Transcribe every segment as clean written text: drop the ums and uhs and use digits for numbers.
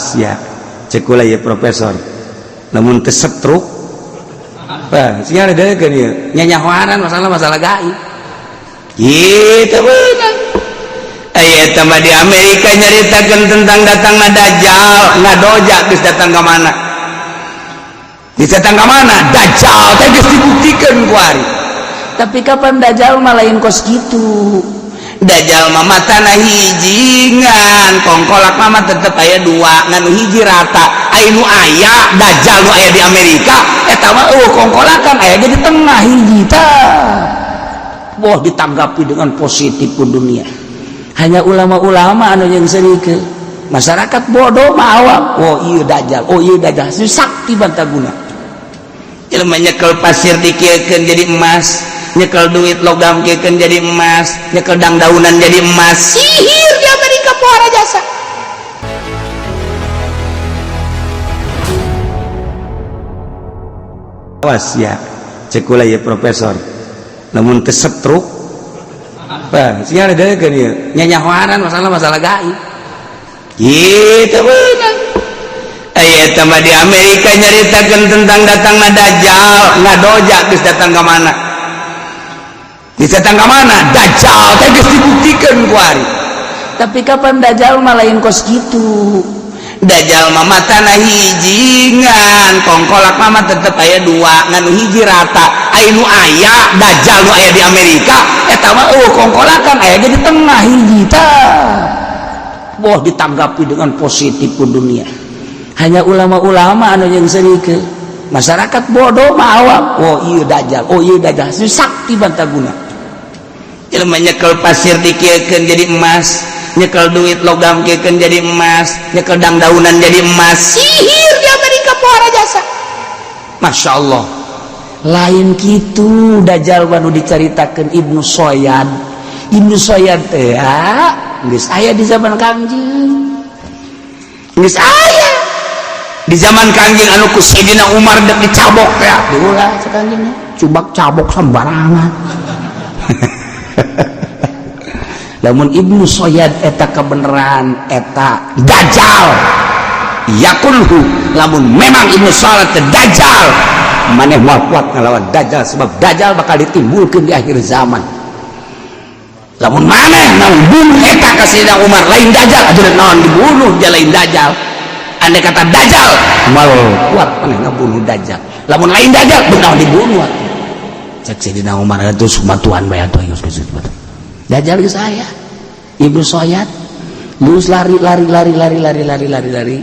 awas ya cekula ya profesor namun kesetruk siapa ada kan ya nyanyawaran masalah gaib gitu benar tambah di Amerika nyaritakan tentang datangnya Dajjal ngadoja geus datang ke mana Dajjal teh geus dibuktikan ku ari tapi kapan Dajjal mah lain kos gitu Dajjal mah matana hijingan kongkolak mah tetep aya dua nganu hiji rata anu aya Dajjal nu aya di Amerika eta mah kongkolakan aya di tengah hiji tah boh ditanggapi dengan positif ku dunia hanya ulama-ulama anu yang serikeun masyarakat bodoh mah awam iya Dajjal sakti bantaguna ilmu nyekel pasir dikiekeun jadi emas nyekel duit logam kiekeun jadi emas nyekel dangdaunan jadi emas sihir di Amerika pohara jasa awas ya cekula ya profesor namun kesetruk siapa ada kan ya nyanyawaran masalah gaib gitu benar tambah di Amerika nyaritakan tentang datangnya Dajjal ngadoja geus datang ke mana Dajjal teh geus dibuktikan ku ari tapi kapan Dajjal mah lain kos gitu Dajjal mah matana hijingan kongkolak mah tetep aya dua nganu hiji rata anu aya Dajjal nu aya di Amerika eta mah kongkolakan aya di tengah hiji tah boh ditanggapi dengan positif ku dunia hanya ulama-ulama anu yang serikeun masyarakat bodoh mah awam iya Dajjal sakti bantaguna ilmu nyekel pasir dikiekeun jadi emas nyekel duit logam kiekeun jadi emas nyekel dangdaunan jadi emas sihir di Amerika pohara jasa Masya Allah lain gitu Dajjal baru diceritakan Ibnu Soyad teh geus aya di zaman Kangjeng geus aya di zaman Kangjeng anu ku Sayyidina Umar dek dicabok teh diulah sakangjengna cubak cabok sembarangan lamun Ibnu Soyad eta kebenaran eta Dajjal yakulhu lamun memang Ibnu Soyad teh Dajjal maneh moal kuat ngalawan Dajjal sebab Dajjal bakal ditimbulkeun di akhir zaman lamun maneh naon bunuh eta ka Sayyidina Umar lain Dajjal ajeuna naon dibunuh dia lain Dajjal andai kata Dajjal moal kuat maneh ngabunuh Dajjal lamun lain Dajjal naon dibunuh cek Sayyidina Umar atuh sumatuan bae atuh geus Dajjal geus aya Ibnu Soyad terus lari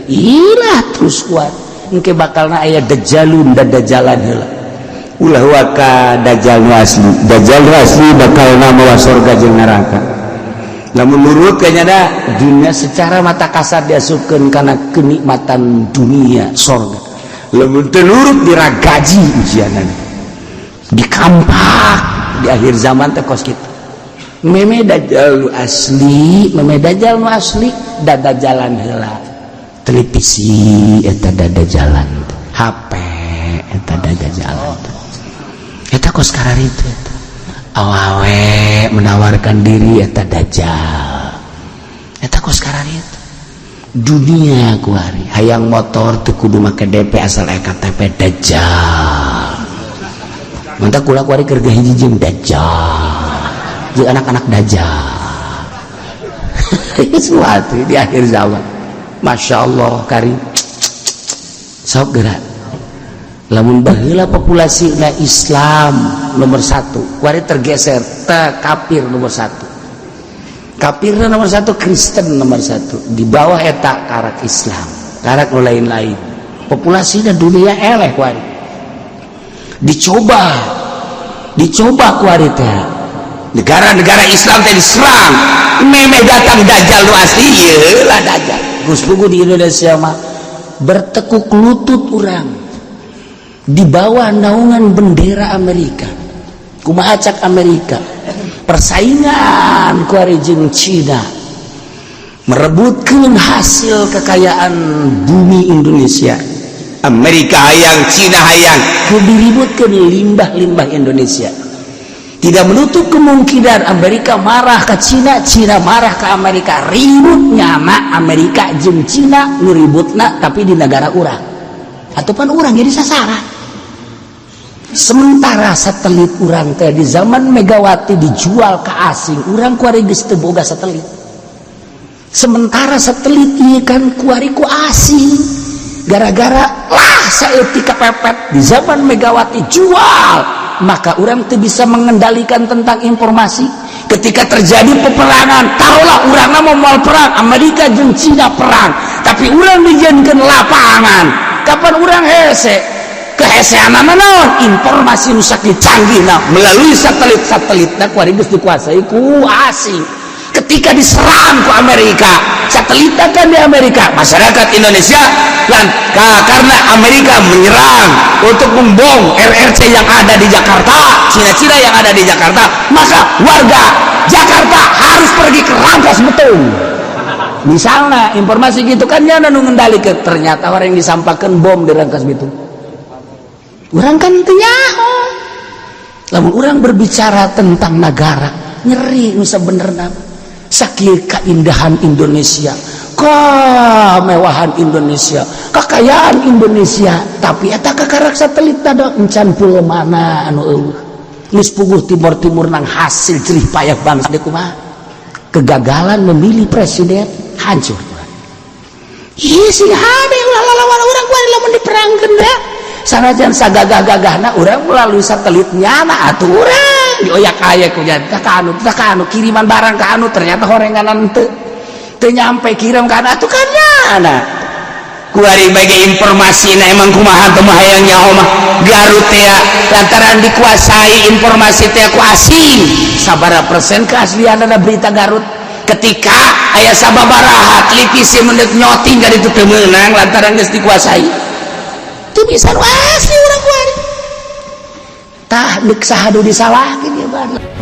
ilah terus kuat engke bakalna aya Dajjalun dan Dajjalan heula ulah waka Dajjal asli bakalna mawa surga jeung neraka lamun nurut kanyana dunia secara mata kasar diasupkeun kana kenikmatan dunia surga lamun teu nurut diragaji ujianan dikampak di akhir zaman teh kos kitu meme Dajjal nu asli dadajalan heula televisi eta dadajalan HP eta dadajalan eta kos kararitu eta awawe menawarkan diri eta Dajjal eta kos kararitu dunia ku ari hayang motor teu kudu make DP asal KTP Dajjal mantap kula ku ari keur hiji jeung Dajjal jeung anak-anak Dajjal sesuatu di akhir zaman Masya Allah karim sok gerak lamun baheula populasi na Islam nomor 1 kuari tergeser kafir nomor 1 kafirna nomor 1 Kristen nomor 1 di bawah eta karak Islam karak nu lain-lain populasi dunia eleh kuari dicoba kuari teh negara-negara Islam teh diserang memeh datang Dajjal nu asli ieu lah Dajjal geus puguh di Indonesia mah bertekuk lutut urang di bawah naungan bendera Amerika kumaha cak Amerika persaingan ku ari jeung Cina merebutkeun hasil kekayaan bumi Indonesia Amerika hayang Cina hayang diributkeun limbah-limbah Indonesia Tidak menutup kemungkinan Amerika marah ke Cina, Cina marah ke Amerika, ributnya mak Amerika jeung Cina nuributna tapi di negara urang ataupun urang jadi sasaran. Sementara satelit urang teh di zaman Megawati dijual ke asing, urang kuari geus teu boga satelit. Sementara satelit ieu kan kuari ku asing, gara-gara lah saeutik kepepet di zaman Megawati jual, maka orang tuh bisa mengendalikan tentang informasi. Ketika terjadi peperangan, taruhlah orang mau perang, Amerika jeung Cina perang, tapi orang dijadikan lapangan. Kapan orang hese? Kehesean naon? Informasi nusak dicanggih melalui satelit nah kuari geus dikuasai ku asing. Ketika diserang ke Amerika, satelit kan di Amerika, masyarakat Indonesia karena Amerika menyerang untuk membom RRC yang ada di Jakarta, Cina-Cina yang ada di Jakarta, maka warga Jakarta harus pergi ke Rangkas Bitung. Misalnya informasi gitu kan ya nu ngendalikeun, ternyata orang yang disampaikan bom di Rangkas Bitung. Orang kan teu nyaho. Lamun orang berbicara tentang negara, nyeri nu sabenerna. Sakieu keindahan Indonesia, kemewahan Indonesia, kekayaan Indonesia, tapi eta kakarak satelit tadi encan pulau mana anu eueuh geus puguh timur nang hasil jerih payah bangsa teh kumaha. Kegagalan memilih presiden hancur. Ieu sing hade ulah lawan urang kuari lamun diperangkeun da. Sanajan sagagah-gagahna urang melalui satelit nyana atuh urang dioyak aya ku janta ka anu kiriman barang ka anu ternyata horenganan teu nyampe kirim ka atuh kan nyana. Kuari bagi informasi na emang kumaha teu hayang nyaho mah Garut teh lantaran dikuasai informasi teh ku asing. Sabaraha persen keaslianna berita Garut? Ketika aya sababaraha televisi mendeuk nyoting ka ditu teu meunang lantaran geus dikuasai. Teu bisa asli urang kuari. Tah deuk sahadu disalahkeun ieu bae.